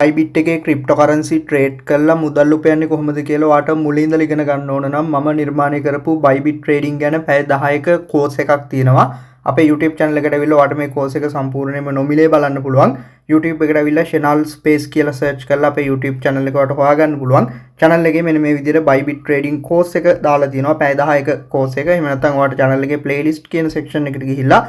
Bybit එකේ cryptocurrency trade කරලා මුදල් උපයන්නේ කොහොමද කියලා ඔයාට මුලින් ඉඳලා ඉගෙන ගන්න ඕන නම් මම නිර්මාණය කරපු Bybit trading ගැන පැය 10ක කෝස් එකක් තියෙනවා. අපේ YouTube channel එකට ඇවිල්ලා ඔයාට මේ කෝස් එක සම්පූර්ණයෙන්ම නොමිලේ බලන්න පුළුවන්. YouTube එකට ඇවිල්ලා Channel Space කියලා search කරලා අපේ YouTube channel එක ඔයාට හොයාගන්න පුළුවන්. channel එකේ මෙන්න මේ විදිහට Bybit trading course එක දාලා තියෙනවා. පැය 10ක course එක. එහෙම නැත්නම් ඔයාට channel එකේ playlist කියන section එකට ගිහිල්ලා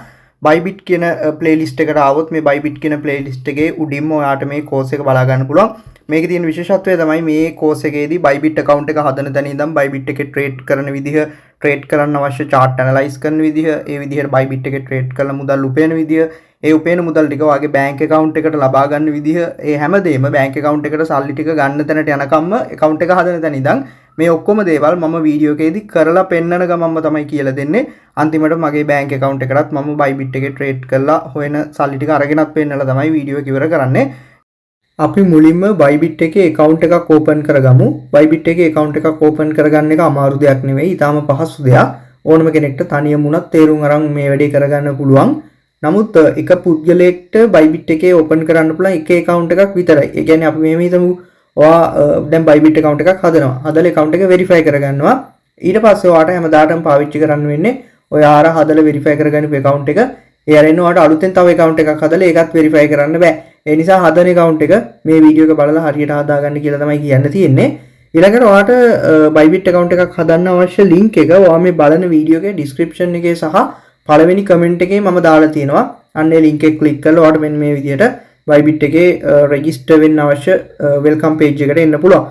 Bybit කියන playlist එකට ආවොත් මේ Bybit කියන playlist එකේ උඩින්ම ඔයාට මේ course එක බලා ගන්න පුළුවන්. මේකේ තියෙන විශේෂත්වය තමයි මේ course එකේදී Bybit account එක හදන තැන ඉඳන් Bybit එකේ trade කරන විදිහ, trade කරන්න අවශ්‍ය chart analyze කරන විදිහ, ඒ විදිහට Bybit එකේ trade කරලා මුදල් උපයන විදිහ, ඒ උපයන මුදල් ටික ඔයාගේ bank account එකට ලබා ගන්න විදිහ, ඒ හැමදේම bank account එකට සල්ලි ටික ගන්න තැනට යනකම්ම account එක හදන තැන ඉඳන් මේ ඔක්කොම දේවල් මම වීඩියෝ එකේදී කරලා පෙන්නන ගමන්ම තමයි කියලා දෙන්නේ. අන්තිමට මගේ bank account එකටත් මම Bybit එකේ trade කරලා හොයන සල්ලි ටික අරගෙනත් පෙන්නලා තමයි වීඩියෝ එක ඉවර කරන්නේ. අපි මුලින්ම Bybit එකේ account එකක් open කරගමු. Bybit එකේ account එකක් open කරගන්න එක අමාරු දෙයක් නෙවෙයි. ඊටාම පහසු දෙයක්. ඕනම කෙනෙක්ට තනියම වුණත් තේරුම් අරන් මේ වැඩේ කරගන්න පුළුවන්. නමුත් එක පුද්ගලයෙක්ට Bybit එකේ open කරන්න පුළුවන් එක account එකක් විතරයි. ඒ කියන්නේ අපි මෙහෙම හිතමු. ඔයා දැන් Bybit account එකක් හදනවා. හදලා account එක verify කරගන්නවා. ඊට පස්සේ ඔයාට හැමදාටම පාවිච්චි කරන්න වෙන්නේ ඔය ආර හදලා verify කරගන්න account එක. ඒ අරින්න ඔයාට අලුතෙන් තව account එකක් හදලා ඒකත් verify කරන්න බෑ. ඒ නිසා හදන account එක මේ වීඩියෝ එක බලලා හරියට හදාගන්න කියලා තමයි කියන්න තියෙන්නේ. ඊළඟට ඔයාට Bybit account එකක් හදන්න අවශ්‍ය link එක ඔයා මේ බලන වීඩියෝ එකේ description එකේ සහ පළවෙනි comment එකේ මම දාලා තියෙනවා. අන්න ඒ link එක click කරලා ඔයාට මෙන්න මේ විදිහට Bybit එකේ register වෙන්න අවශ්‍ය welcome page එකට එන්න පුළුවන්.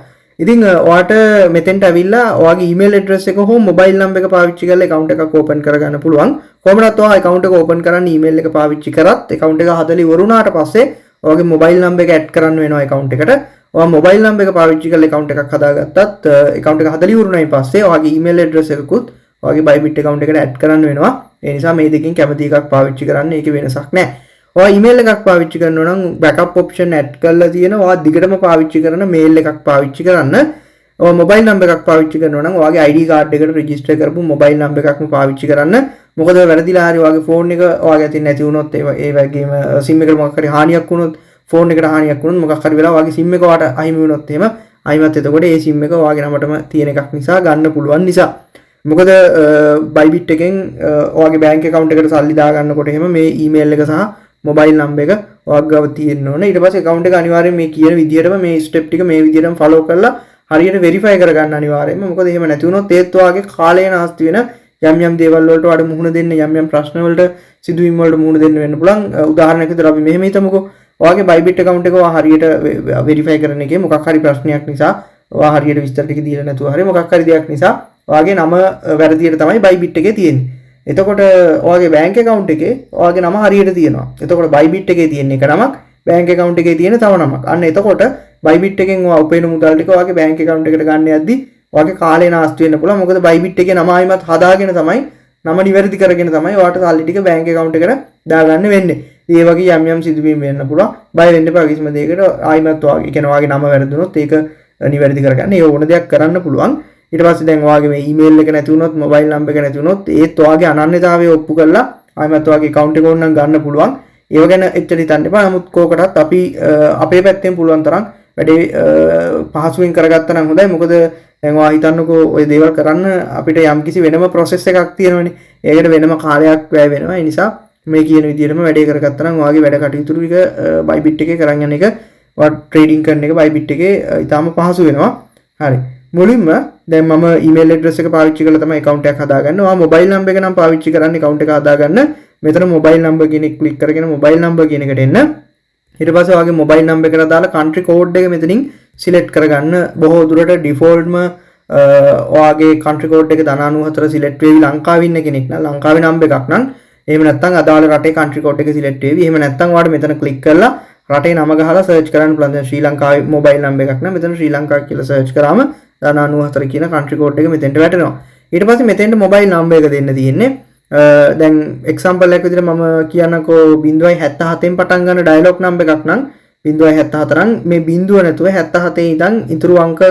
ඉතින් ඔයාට මෙතෙන්ට ඇවිල්ලා ඔයාගේ email address එක හෝ mobile number එක පාවිච්චි කරලා account එකක් open කරගන්න පුළුවන්. කොහොමවත් ඔයා account එක open කරන්න email එක පාවිච්චි කරත් account එක හදලා ඉවර වුණාට පස්සේ ඔයාගේ mobile number එක add කරන්න වෙනවා account එකට. ඔයා mobile number එක පාවිච්චි කරලා account එකක් හදාගත්තත් account එක හදලා ඉවරුනායින් පස්සේ ඔයාගේ email address එකකුත් ඔයාගේ Bybit account එකට add කරන්න වෙනවා. ඒ නිසා මේ දෙකෙන් කැමති එකක් පාවිච්චි කරන්න. ඒකේ වෙනසක් නැහැ. ඔයා email එකක් පාවිච්චි කරනවා නම් backup option add කරලා තියෙනවා. ඔයා දිගටම පාවිච්චි කරන mail එකක් පාවිච්චි කරන්න. ඔයා mobile number එකක් පාවිච්චි කරනවා නම් ඔයාගේ ID card එකට register කරපු mobile number එකක්ම පාවිච්චි කරන්න. මොකද වැරදිලා හරි ඔයාගේ phone එක ඔයාගේ අතින් නැති වුණොත් ඒ වගේම SIM එකට මොකක් හරි හානියක් වුණොත් phone එකට හානියක් වුණොත් මොකක් හරි වෙලා ඔයාගේ SIM එක ඔයාට අහිමි වුණොත් එහෙම අයිමත් එතකොට ඒ SIM එක ඔයාගේ නමටම තියෙන එකක් නිසා ගන්න පුළුවන් නිසා. මොකද Bybit එකෙන් ඔයාගේ bank account එකට සල්ලි දාගන්නකොට එහෙම මේ email එක සහ mobile number එක ඔයාගේ ගාව තියෙන්න ඕනේ. ඊට පස්සේ account එක අනිවාර්යයෙන් මේ කියන විදිහටම මේ step ටික මේ විදිහටම follow කරලා හරියට verify කරගන්න අනිවාර්යයෙන්ම. මොකද එහෙම නැති වුණොත් ඒත් ඔයාගේ කාලය නාස්ති වෙන යම් දේවල් වලට ඔයාලට මුහුණ දෙන්න යම් ප්‍රශ්න වලට සිදුවීම් වලට මුහුණ දෙන්න වෙන්න පුළුවන්. උදාහරණයක් විදිහට අපි මෙහෙම හිතමුකෝ. ඔයාගේ Bybit account එක ඔයා හරියට verify කරන එකේ මොකක් හරි ප්‍රශ්නයක් නිසා ඔයා හරියට විස්තර ටික දීලා නැතුව හරි මොකක් හරි දෙයක් නිසා ඔයාගේ නම වැරදියට තමයි Bybit එකේ තියෙන්නේ. එතකොට ඔයාගේ bank account එකේ ඔයාගේ නම හරියට තියෙනවා. එතකොට Bybit එකේ තියෙන එක නමක් bank account එකේ තියෙන තව නමක්. අන්න එතකොට Bybit එකෙන් ඔයා උපයන මුදල් ටික ඔයාගේ bank account එකට ගන්න යද්දි ඔයාගේ කාලේ නාස්ති වෙන්න පුළුවන්. මොකද Bybit එකේ නම ආයිමත් හදාගෙන තමයි නම නිවැරදි කරගෙන තමයි ඔයාට සල්ලි ටික bank account එකට දාගන්න වෙන්නේ. ඒ වගේ යම් සිදුවීම් වෙන්න පුළුවන්. බය වෙන්න එපා කිසිම දෙයකට ආයිමත් ඔයාගේ කියන ඔයාගේ නම වැරදුනොත් ඒක නිවැරදි කරගන්න. ඒ ඕන දෙයක් කරන්න පුළුවන්. ඊට පස්සේ දැන් ඔයාගේ මේ email එක නැති වුණොත් mobile number එක නැති වුණොත් ඒත් ඔයාගේ අනන්‍යතාවය ඔප්පු කරලා ආයිමත් ඔයාගේ account එක ඕනනම් ගන්න පුළුවන්. ඒව ගැන එච්චර හිතන්න එපා. නමුත් කෝකටත් අපි අපේ පැත්තෙන් පුළුවන් තරම් වැඩේ පහසුවෙන් කරගත්තා නම් හොඳයි. මොකද දැන් ඔයා හිතන්නකෝ ওই දේවල් කරන්න අපිට යම්කිසි වෙනම process එකක් තියෙනවනේ. ඒකට වෙනම කාලයක් වැය වෙනවා. ඒ නිසා මේ කියන විදිහටම වැඩේ කරගත්තා නම් ඔයාගේ වැඩ කටයුතු ටික Bybit එකේ කරන් යන එක ඔයා trading කරන එක Bybit එකේ ඊටාම පහසු වෙනවා. හරි. මුලින්ම දැන් මම email address එක පාවිච්චි කරලා තමයි account එකක් හදාගන්නේ. ඔයා mobile number එක නම් පාවිච්චි කරන්නේ account එක හදාගන්න. මෙතන mobile number කියන එක click කරගෙන mobile number කියන එකට එන්න. ඊට පස්සේ ඔයාගේ mobile number එකට දාලා country code එක මෙතනින් select කරගන්න. බොහෝ දුරට defaultම ඔයාගේ country code එක 94 select වෙවි ලංකාවේ ඉන්න කෙනෙක් නම් ලංකාවේ number එකක් නම් එහෙම නැත්නම් අදාළ රටේ country code එක select වෙවි. එහෙම නැත්නම් ඔයාලා මෙතන click කරලා රටේ නම ගහලා search කරන්න පුළුවන්. දැන් ශ්‍රී ලංකාවේ mobile number එකක් නම් මෙතන ශ්‍රී ලංකා කියලා search කරාම 94 කියන country code එක මෙතෙන්ට වැටෙනවා. ඊට පස්සේ මෙතෙන්ට mobile number එක දෙන්න තියෙන්නේ. දැන් example එකක් විදිහට මම කියන්නකෝ 0.77න් පටන් ගන්න dialog number එකක් නම් 0.74 නම් මේ බිඳුව නැතුව 77 ඉඳන් ඉතුරු අංක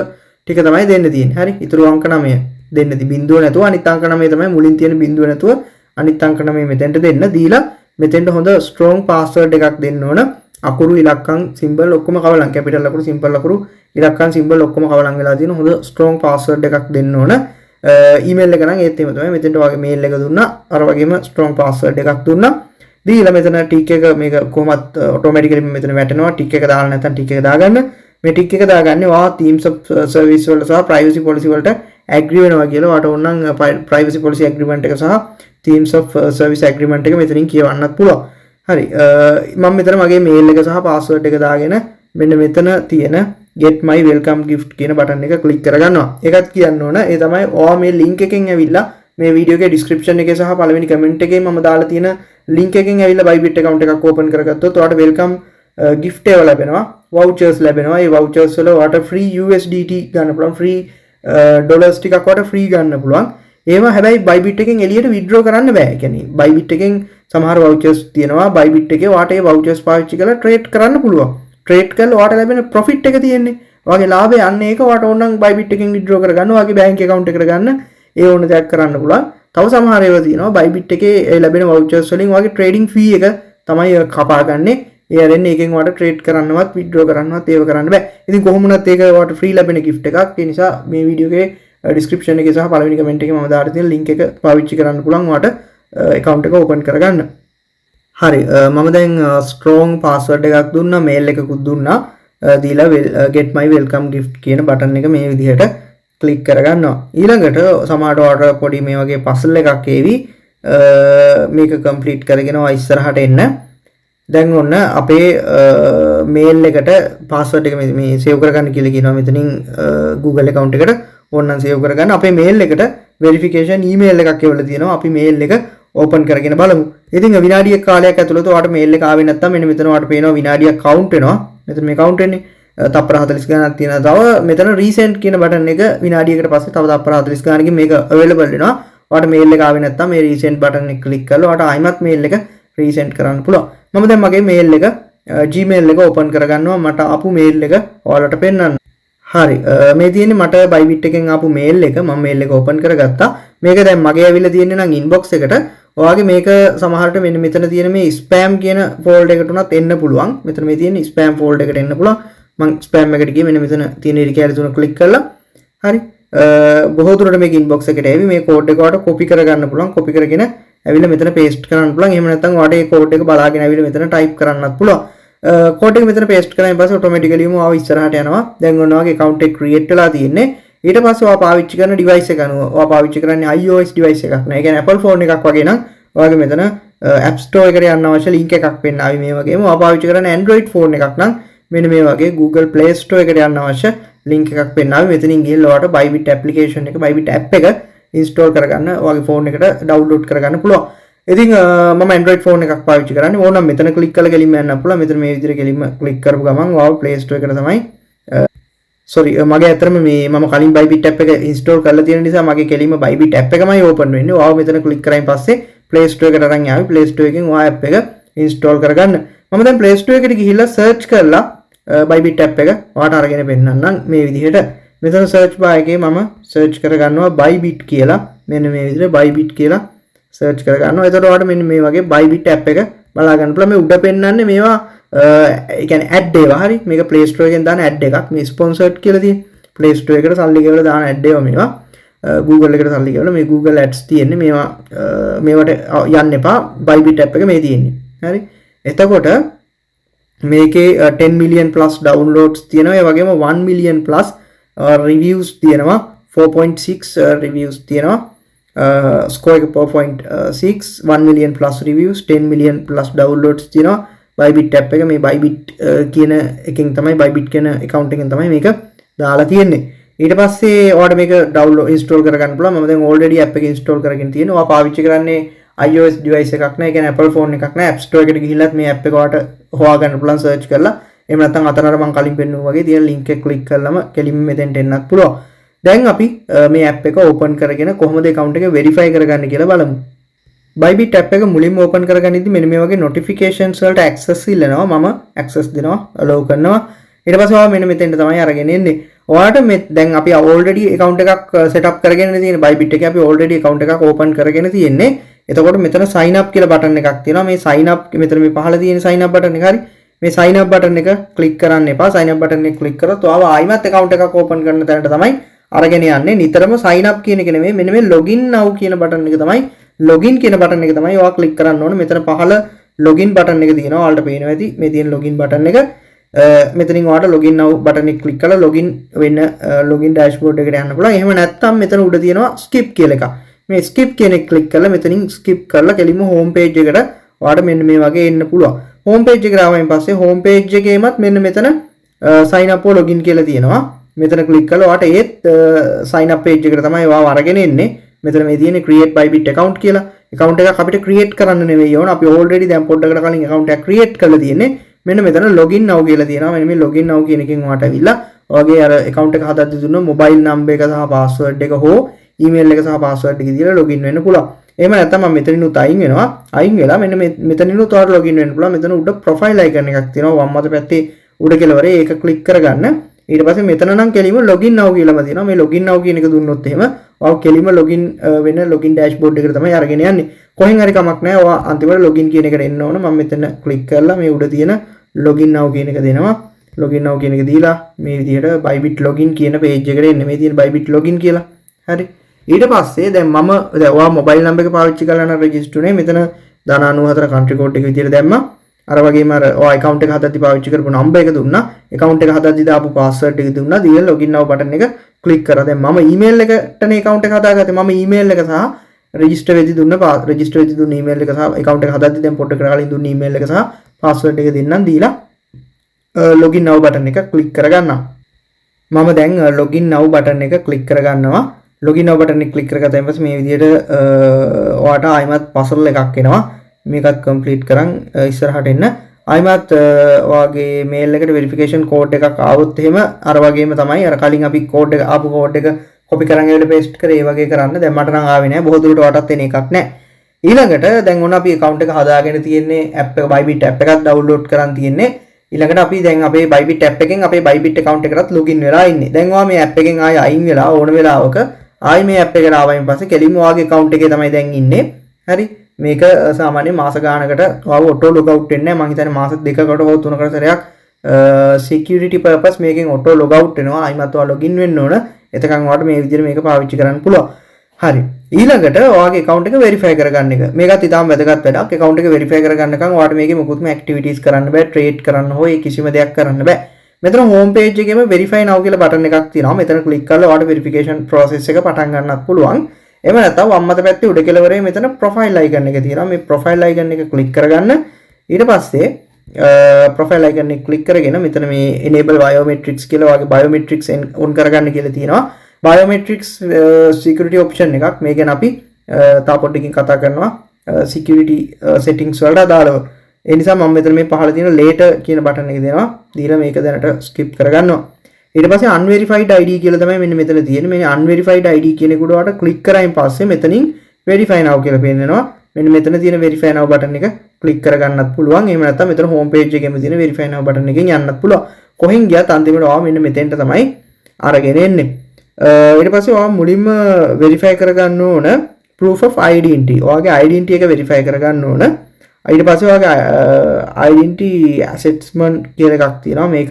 ටික තමයි දෙන්න තියෙන්නේ. හරි. ඉතුරු අංක 9 දෙන්න තියෙන්නේ. බිඳුව නැතුව අනිත් අංක 9 තමයි මුලින් තියෙන බිඳුව නැතුව අනිත් අංක 9 මෙතෙන්ට දෙන්න. දීලා මෙතෙන්ට හොඳ strong password එකක් දෙන්න ඕන. අකුරු ඉලක්කම් සිම්බල් ඔක්කොම කවලම් කැපිටල් අකුරු සිම්පල් අකුරු ඉලක්කම් සිම්බල් ඔක්කොම කවලම් වෙලා තියෙන හොඳ ස්ට්‍රෝං පාස්වර්ඩ් එකක් දෙන්න ඕන. ඊමේල් එක නම් ඒත් එහෙම තමයි. මෙතෙන්ට වගේ මේල් එක දුන්නා. අර වගේම ස්ට්‍රෝං පාස්වර්ඩ් එකක් දුන්නා. දීලා මෙතන ටික් එක මේක කොහොමත් ඔටෝමැටිකලි මෙතන වැටෙනවා. ටික් එක දාලා නැත්නම් ටික් එක දාගන්න. මේ ටික් එක දාගන්නේ වා themes of service වලට සහ privacy policy වලට agree වෙනවා කියලා. වාට ඕනනම් privacy policy agreement එක සහ themes of service agreement එක මෙතනින් කියවන්නත් පුළුවන්. හරි මම මෙතන මගේ මේල් එක සහ පාස්වර්ඩ් එක දාගෙන මෙන්න මෙතන තියෙන get my welcome gift කියන බටන් එක ක්ලික් කරගන්නවා. ඒකත් කියන්න ඕන. ඒ තමයි ඔයා මේ link එකෙන් ඇවිල්ලා මේ වීඩියෝ එකේ description එකේ සහ පළවෙනි comment එකේ මම දාලා තියෙන link එකෙන් ඇවිල්ලා Bybit account එකක් open කරගත්තොත් ඔයාට welcome gift එක ලැබෙනවා. vouchers ලැබෙනවා. ඒ vouchers වල ඔයාට free USDT ගන්න පුළුවන්. free dollars ටිකක් ඔයාට free ගන්න පුළුවන්. ඒවා හැබැයි Bybit එකෙන් එළියට withdraw කරන්න බෑ. ඒ කියන්නේ Bybit එකෙන් සමහර vouchers තියෙනවා. Bybit එකේ ඔයාට ඒ vouchers පාවිච්චි කරලා trade කරන්න පුළුවන්. trade කරලා ඔයාට ලැබෙන profit එක තියෙන්නේ. ඔයාගේ ලාභය අන්න ඒක ඔයාට ඕනනම් Bybit එකෙන් withdraw කරගන්න. ඔයාගේ bank account එකට ගන්න. ඒ ඕන දෙයක් කරන්න පුළුවන්. තව සමහර ඒවා තියෙනවා Bybit එකේ ලැබෙන vouchers වලින් ඔයාගේ trading fee එක තමයි කපාගන්නේ. ඒ අරන්නේ එකෙන් ඔයාට trade කරන්නවත් withdraw කරන්නවත් ඒව කරන්න බෑ. ඉතින් කොහොම වුණත් ඒක ඔයාට free ලැබෙන gift එකක්. ඒ නිසා මේ වීඩියෝ එකේ description එකේ සහ පළවෙනි comment එකේ මම දාලා තියෙන link එක පාවිච්චි කරන්න පුළුවන් ඔයාට account එක open කරගන්න. හරි මම දැන් strong password එකක් දුන්නා, mail එකකුත් දුන්නා. දීලා get my welcome gift කියන බටන් එක මේ විදිහට ක්ලික් කරගන්නවා. ඊළඟට සමහරට ඔයාට පොඩි මේ වගේ puzzle එකක් එවි. මේක complete කරගෙන ඔය ඉස්සරහට එන්න. දැන් ඔන්න අපේ mail එකට password එක මේ save කරගන්න කියලා කියනවා මෙතනින් Google account එකට ඕනනම් save කරගන්න. අපේ mail එකට verification email එකක් එවලා තියෙනවා. අපි mail එක open කරගෙන බලමු. ඉතින් විනාඩියක් කාලයක් ඇතුළත ඔයාට mail එක ආවේ නැත්නම් මෙන්න මෙතන ඔයාට පේනවා විනාඩියක් count වෙනවා. මෙතන මේ count වෙන්නේ තප්පර 40 ගණනක් තියෙනවා. තව මෙතන recent කියන බටන් එක විනාඩියකට පස්සේ තව තප්පර 40 ගණනකින් මේක available වෙනවා. ඔයාට mail එක ආවේ නැත්නම් මේ recent බටන් එක click කරලා ඔයාට ආයිමත් mail එක resend කරන්න පුළුවන්. මම දැන් මගේ mail එක Gmail එක open කරගන්නවා. මට ආපු mail එක ඔයාලට පෙන්නන්න. හරි මේ තියෙන්නේ මට Bybit එකෙන් ආපු mail එක. මම mail එක open කරගත්තා. මේක දැන් මගේ ඇවිල්ලා තියෙන්නේ නම් inbox එකට. ඔයාගේ මේක සමහරට මෙන්න මෙතන තියෙන මේ spam කියන folder එකට උනත් එන්න පුළුවන්. මෙතන මේ තියෙන spam folder එකට එන්න පුළුවන්. මම spam එකට ගියේ මෙන්න මෙතන තියෙන ඉරිකැලි තුන click කරලා හරි බොහෝ දුරට මේක inbox එකට එවි. මේ code එක ඔයාලට copy කරගන්න පුළුවන්. copy කරගෙන ඇවිල්ලා මෙතන paste කරන්න පුළුවන්. එහෙම නැත්නම් ඔයාලට මේ code එක බලාගෙන ඇවිල්ලා මෙතන type කරන්නත් පුළුවන්. code එක මෙතන paste කරායින් පස්සේ automatically ආව ඉස්සරහට යනවා. දැන් ඔන්න ඔයාගේ account එක create වෙලා තියෙන්නේ. ඊට පස්සේ ඔයා පාවිච්චි කරන device එක අනුව ඔයා පාවිච්චි කරන්නේ iOS device එකක් නේ. ඒ කියන්නේ Apple phone එකක් වගේ නම් ඔයාගේ මෙතන App Store එකට යන්න අවශ්‍ය link එකක් පෙන්නાવી මේ වගේම ඔයා පාවිච්චි කරන Android phone එකක් නම් මෙන්න මේ වගේ Google Play Store එකට යන්න අවශ්‍ය link එකක් පෙන්නાવી. මෙතනින් ගිහලා ඔයාට Bybit application එක Bybit app එක install කරගන්න ඔයාගේ phone එකට download කරගන්න පුළුවන්. ඉතින් මම Android phone එකක් පාවිච්චි කරන්නේ. ඕනම් මෙතන click කරලා ගෙලින්ම යන්න පුළුවන්. මෙතන මේ විදිහට ගෙලින්ම click කරපු ගමන් ඔයාව Play Store එකට තමයි sorry මගේ ඇත්තටම මේ මම කලින් Bybit app එක install කරලා තියෙන නිසා මගේ කෙලින්ම Bybit app එකමයි open වෙන්නේ. ඔයාව මෙතන click කරායින් පස්සේ Play Store එකට අරන් යාවි. Play Store එකෙන් ඔයා app එක install කරගන්න. මම දැන් Play Store එකට ගිහිල්ලා search කරලා Bybit app එක ඔයාට අරගෙන පෙන්නන්නම් මේ විදිහට. මෙතන search bar එකේ මම search කරගන්නවා Bybit කියලා. මෙන්න මේ විදිහට Bybit කියලා search කරගන්නවා. එතකොට ඔයාලට මෙන්න මේ වගේ Bybit app එක බලා ගන්න පුළුවන්. මේ උඩ පෙන්නන්නේ මේවා ඒ කියන්නේ ad ඒවා හරි. මේක Play Store එකෙන් දාන ad එකක්. මේ sponsored කියලා තියෙන. Play Store එකට සල්ලි ගෙවලා දාන ad ඒවා මේවා. Google එකට සල්ලි ගෙවලා මේ Google Ads තියෙන්නේ. මේවා මේවට යන්න එපා. Bybit app එක මේ තියෙන්නේ. හරි. එතකොට මේකේ 10 million plus downloads තියෙනවා. ඒ වගේම 1 million plus reviews තියෙනවා. 4.6 reviews තියෙනවා. score එක 4.6 1 million plus reviews 10 million plus downloads තියෙනවා. Bybit app එක මේ Bybit කියන එකෙන් තමයි Bybit කියන account එකෙන් තමයි මේක දාලා තියෙන්නේ. ඊට පස්සේ ඔයාලට මේක download install කරගන්න පුළුවන්. මම දැන් already app එක install කරගෙන තියෙනවා. ඔයා පාවිච්චි කරන්නේ iOS device එකක් නෑ. ඒ කියන්නේ Apple phone එකක් නෑ. App Store එකට ගිහිල්ලත් මේ app එක ඔයාලට හොයාගන්න පුළුවන් search කරලා. එහෙම නැත්නම් අතනර මම කලින් පෙන්නුවා වගේ තියෙන link එක click කරලම කෙලින්ම මෙතෙන්ට එන්නත් පුළුවන්. දැන් අපි මේ app එක open කරගෙන කොහොමද account එක verify කරගන්න කියලා බලමු. Bybit app එක මුලින්ම open කරගන්නදී මෙන්න මේ වගේ notifications වලට access ඉල්ලනවා. මම access දෙනවා, allow කරනවා. ඊට පස්සේ ඔයා මෙන්න මෙතෙන්ට තමයි අරගෙන එන්නේ. ඔයාට මේ දැන් අපි already account එකක් set up කරගෙන තියෙන Bybit එකේ අපි already account එකක් open කරගෙන තියෙන්නේ. එතකොට මෙතන sign up කියලා button එකක් තියෙනවා. මේ sign up මෙතන මේ පහළ තියෙන sign up button එක හරි. මේ sign up button එක click කරන්න එපා. sign up button එක click කරොත් ඔයාව ආයිමත් account එකක් open කරන තැනට තමයි අරගෙන යන්නේ. නිතරම sign up කියන එක නෙමෙයි, මෙන්න මේ login now කියන button එක තමයි, login කියන button එක තමයි ඔයා click කරන්න ඕනේ. මෙතන පහළ login button එක තියෙනවා. ඔයාලට පේනවා ඇති මේ තියෙන login button එක. මෙතනින් ඔයාලට login now button එක click කරලා login වෙන්න login dashboard එකට යන්න පුළුවන්. එහෙම නැත්නම් මෙතන උඩ තියෙනවා skip කියලා එකක්. මේ skip කියන එක click කරලා මෙතනින් skip කරලා කෙලින්ම home page එකට ඔයාලට මෙන්න මේ වගේ එන්න පුළුවන්. home page එකට ආවයින් පස්සේ home page එකේමත් මෙන්න මෙතන sign up or login කියලා තියෙනවා. මෙතන click කරලා ඔයාලට ඒත් sign up page එකට තමයි ඔයාව අරගෙන එන්නේ. මෙතන මේ තියෙන්නේ create Bybit account කියලා. account එකක් අපිට create කරන්න නෙවෙයි ඕන. අපි already දැන් පොඩ්ඩකට කලින් account එකක් create කරලා තියෙන්නේ. මෙන්න මෙතන login now කියලා තියෙනවා. මෙන්න මේ login now කියන එකෙන් ඔයාලට ඇවිල්ලා ඔයගේ අර account එක හදද්දී දුන්න mobile number එක සහ password එක හෝ email එක සහ password එක දීලා login වෙන්න පුළුවන්. එහෙම නැත්නම් මම මෙතනිනුත් අයින් වෙනවා. අයින් වෙලා මෙන්න මෙතනිනුත් ඔයාලට login වෙන්න පුළුවන්. මෙතන උඩ profile icon එකක් තියෙනවා. වම් අත පැත්තේ උඩ කෙළවරේ ඒක click කරගන්න. ඊට පස්සේ මෙතන නම් කෙලින්ම login now කියලාම තියෙනවා. මේ login now කියන එක දුන්නොත් එහෙම ඔයාව කෙලින්ම login වෙන login dashboard එකට තමයි අරගෙන යන්නේ. කොහෙන් හරි කමක් නැහැ. ඔයා අන්තිමට login කියන එකට එන්න ඕන. මම මෙතන click කරලා මේ උඩ තියෙන login now කියන එක දෙනවා. login now කියන එක දීලා මේ විදිහට Bybit login කියන page එකට එන්න. මේ තියෙන Bybit login කියලා. හරි. ඊට පස්සේ දැන් මම දැන් ඔයා mobile number එක පාවිච්චි කරලා නම් register උනේ. මෙතන 94 country code එක විදිහට දැම්මා. අර වගේම අර ඔය account එක හදද්දි පාවිච්චි කරපු number එක දුන්නා. account එක හදද්දි දාපු password එක දුන්නා. දීලා login now button එක click කරා. දැන් මම email එකටනේ account එක හදාගත්තේ. මම email එක සහ register වෙද්දි දුන්න email එක සහ account එක හදද්දි දැන් පොඩ්ඩක් කලින් දුන්න email එක සහ password එක දෙන්නම් දීලා login now button එක click කරගන්නවා. මම දැන් login now button එක click කරගන්නවා. login now button එක click කරගත්තාන් පස්සේ මේ විදිහට ඔයාට ආයිමත් puzzle එකක් එනවා. මේකත් complete කරන් ඉස්සරහට එන්න. ආයිමත් ඔයාගේ mail එකට verification code එකක් ආවොත් එහෙම අර වගේම තමයි අර කලින් අපි code එක ආපු code එක copy කරන් ඒකට paste කරේ ඒ වගේ කරන්න. දැන් මට නම් ආවේ නැහැ. බොහෝ දුරට ඔයාටත් එන එකක් නැහැ. ඊළඟට දැන් ඔන්න අපි account එක හදාගෙන තියෙන්නේ app එක Bybit app එකක් download කරන් තියෙන්නේ. ඊළඟට අපි දැන් අපේ Bybit app එකෙන් අපේ Bybit account එකකට login වෙලා ඉන්නේ. දැන් ඔයා මේ app එකෙන් ආයෙ අයින් වෙලා ඕන වෙලාවක ආයෙ මේ app එකට ආවයින් පස්සේ කෙලින්ම ඔයාගේ account එකේ තමයි දැන් ඉන්නේ. හරි. මේක සාමාන්‍යයෙන් මාස ගානකට ඔයාව auto log out වෙන්නේ නැහැ. මං හිතන්නේ මාස 2කට හෝ 3කට සැරයක් security purpose මේකෙන් auto log out වෙනවා. ආයිමත් ඔයා login වෙන්න ඕන. එතකන් ඔයාලට මේ විදිහට මේක පාවිච්චි කරන්න පුළුවන්. හරි. ඊළඟට ඔයාගේ account එක verify කරගන්න එක. මේකත් ඉතාම වැදගත් වැඩක්. account එක verify කරගන්නකම් ඔයාලට මේකේ මොකුත්ම activities කරන්න බෑ. trade කරන්න හෝ කිසිම දෙයක් කරන්න බෑ. මෙතන home page එකේම verify now කියලා button එකක් තියෙනවා. මෙතන click කරලා ඔයාලට verification process එක පටන් ගන්නත් පුළුවන්. එහෙම නැත්නම් වම් අත පැත්තේ උඩ කෙළවරේ මෙතන profile icon එක තියෙනවා. මේ profile icon එක click කරගන්න. ඊට පස්සේ profile icon එක click කරගෙන මෙතන මේ enable biometrics කියලා වගේ biometrics on කරගන්න කියලා තියෙනවා. biometrics security option එකක්. මේ ගැන අපි තව පොඩ්ඩකින් කතා කරනවා security settings වලට අදාළව. ඒ නිසා මම මෙතන මේ පහළ තියෙන later කියන button එක දෙනවා. දීලා මේක දැනට skip කරගන්නවා. ඊට පස්සේ unverified id කියලා තමයි මෙන්න මෙතන තියෙන්නේ. මේ unverified id කියන එකට ඔයාලට click කරායින් පස්සේ මෙතනින් verify now කියලා පේනවා. මෙන්න මෙතන තියෙන verify now button එක click කරගන්නත් පුළුවන්. එහෙම නැත්නම් මෙතන home page එකේම තියෙන verify now button එකෙන් යන්නත් පුළුවන්. කොහෙන් ගියත් අන්තිමට ඔයා මෙන්න මෙතෙන්ට තමයි අරගෙන එන්නේ. ඊට පස්සේ ඔයා මුලින්ම verify කරගන්න ඕන proof of identity. ඔයාගේ identity එක verify කරගන්න ඕන. ඊට පස්සේ ඔයාගේ identity assessment කියලා එකක් තියෙනවා. මේක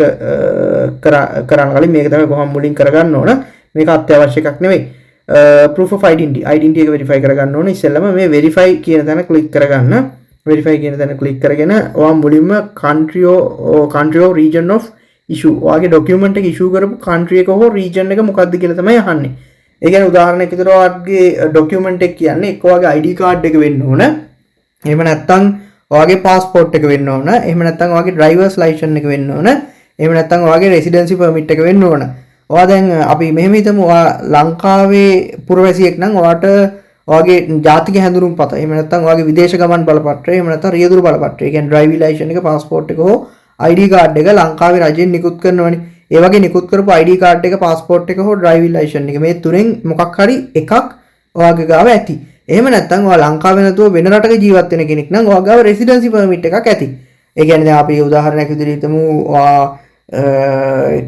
කරන්න කලින් මේක තමයි කොහොම මුලින් කරගන්න ඕන. මේක අත්‍යවශ්‍ය එකක් නෙවෙයි. proof of identity එක verify කරගන්න ඕන. ඉස්සෙල්ලම මේ verify කියන තැන click කරගන්න. verify කියන තැන click කරගෙන ඔයා මුලින්ම country or region of issue ඔයාගේ document එක issue කරපු country එක හෝ region එක මොකක්ද කියලා තමයි අහන්නේ. ඒ කියන්නේ උදාහරණයක් විදිහට ඔයාගේ document එක කියන්නේ එක්ක ඔයාගේ ID card එක වෙන්න ඕන. එහෙම නැත්නම් ඔයාගේ passport එක වෙන්න ඕන. එහෙම නැත්නම් ඔයාගේ driver's license එක වෙන්න ඕන. එහෙම නැත්නම් ඔයාගේ residency permit එක වෙන්න ඕන. ඔයා දැන් අපි මෙහෙම හිතමු ඔයා ලංකාවේ පුරවැසියෙක් නම් ඔයාට ඔයාගේ ජාතික හැඳුනුම්පත එහෙම නැත්නම් ඔයාගේ විදේශ ගමන් බලපත්‍රය එහෙම නැත්නම් රියදුරු බලපත්‍රය ඒ කියන්නේ driving license එක passport එක හෝ ID card එක ලංකාවේ රජයෙන් නිකුත් කරනවනේ. ඒ වගේ නිකුත් කරපු ID card එක passport එක හෝ driving license එක මේ තුනෙන් මොකක් හරි එකක් ඔයාගේ ගාව ඇති. එහෙම නැත්නම් ඔයා ලංකාවේ නැතුව වෙන රටක ජීවත් වෙන කෙනෙක් නම් ඔයා ගාව residency permit එකක් ඇති. ඒ කියන්නේ දැන් අපි උදාහරණයක් විදිහට හිතමු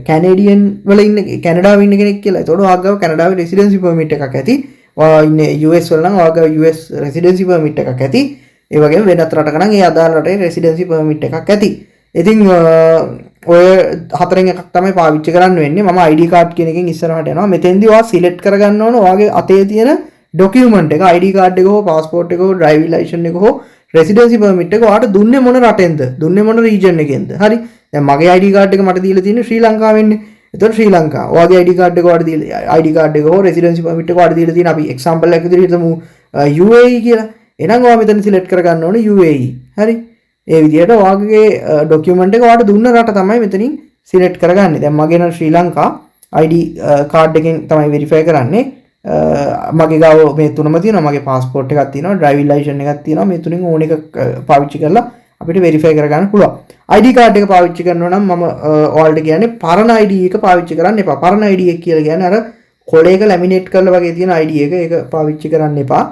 කැනේඩියන් වල ඉන්න කැනඩාවේ ඉන්න කෙනෙක් කියලා. ඒතකොට ඔයා ගාව කැනඩාවේ residency permit එකක් ඇති. ඔයා ඉන්නේ US වල නම් ඔයා ගාව US residency permit එකක් ඇති. ඒ වගේම වෙනත් රටක නම් ඒ අදාළ රටේ residency permit එකක් ඇති. ඉතින් ඔය හතරෙන් එකක් තමයි පාවිච්චි කරන්න වෙන්නේ. මම ID card කියන එකෙන් ඉස්සරහට යනවා. මෙතෙන්දී ඔයා සිලෙක්ට් කරගන්න ඕන ඔයාගේ අතේ තියෙන ඩොකියුමන්ට් එක, ID card එක හෝ passport එක හෝ driving license එක හෝ residency permit එක ඔයාට දුන්නේ මොන රටෙන්ද? දුන්නේ මොන region එකෙන්ද? හරි. දැන් මගේ ID card එක මට දීලා තියෙන්නේ ශ්‍රී ලංකාවෙන්නේ. එතකොට ශ්‍රී ලංකාව. ඔයාගේ ID card එක ඔයාට දීලා ID card එක හෝ residency permit එක ඔයාට දීලා තියෙන අපි example එකක් විදිහට හිතමු UAE කියලා. එහෙනම් ඔයා මෙතන select කරගන්න ඕනේ UAE. හරි. ඒ විදිහට ඔයාගේ ડોකියුමන්ට් එක ඔයාට දුන්න රට තමයි මෙතනින් සිලෙක්ට් කරගන්නේ. දැන් මගේ නම් ශ්‍රී ලංකා ID කාඩ් එකෙන් තමයි වෙරිෆයි කරන්නේ. මගේ ගාව මේ තුනම තියෙනවා. මගේ પાස්පෝර්ට් එකක් තියෙනවා, ඩ්‍රයිවිං ලයිසන්ස් එකක් තියෙනවා. මේ තුنين ඕන එක පාවිච්චි කරලා අපිට වෙරිෆයි කරගන්න පුළුවන්. ID කාඩ් එක පාවිච්චි කරනවා නම් මම ඔයාලට කියන්නේ පරණ ID එක පාවිච්චි කරන්න එපා. පරණ ID එක කියලා කියන්නේ අර කොලයක ලැමිනේට් කරලා වගේ තියෙන ID එක. ඒක පාවිච්චි කරන්න එපා.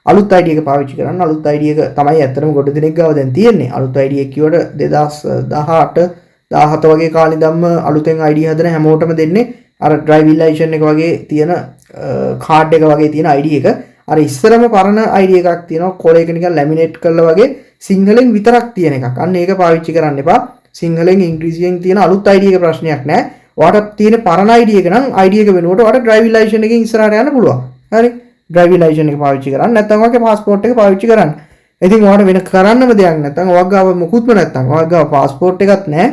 අලුත් ID එක පාවිච්චි කරන්න. අලුත් ID එක තමයි ඇත්තටම ගොඩ දෙනෙක් ගාව දැන් තියෙන්නේ. අලුත් ID එක කිව්වට 2018 17 වගේ කාලේ ඉඳන්ම අලුතෙන් ID හදන හැමෝටම දෙන්නේ අර ඩ්‍රයිවිං ලයිසන්ස් එක වගේ තියෙන කාඩ් එක වගේ තියෙන ID එක. අර ඉස්සරම පරණ ID එකක් තියෙනවා කොලයක නිකන් ලැමිනේට් කරලා වගේ සිංහලෙන් විතරක් තියෙන එකක්. අන්න ඒක පාවිච්චි කරන්න එපා. සිංහලෙන් ඉංග්‍රීසියෙන් තියෙන අලුත් ID එක ප්‍රශ්නයක් නැහැ. ඔයාට තියෙන පරණ ID එක නම් ID එක වෙනුවට ඔයාට ඩ්‍රයිවිං ලයිසන්ස් එකෙන් ඉස්සරහට යන්න පුළුවන්. හරි. ඩ්‍රයිවිං ලයිසන්ස් එක පාවිච්චි කරන්න නැත්නම් ඔයාගේ પાස්පෝර්ට් එක පාවිච්චි කරන්න. ඉතින් ඔයාට වෙන කරන්නම දෙයක් නැත්නම් ඔයාගේ ගාව මොකුත්ම නැත්නම් ඔයාගේ ගාව પાස්පෝර්ට් එකක් නැහැ,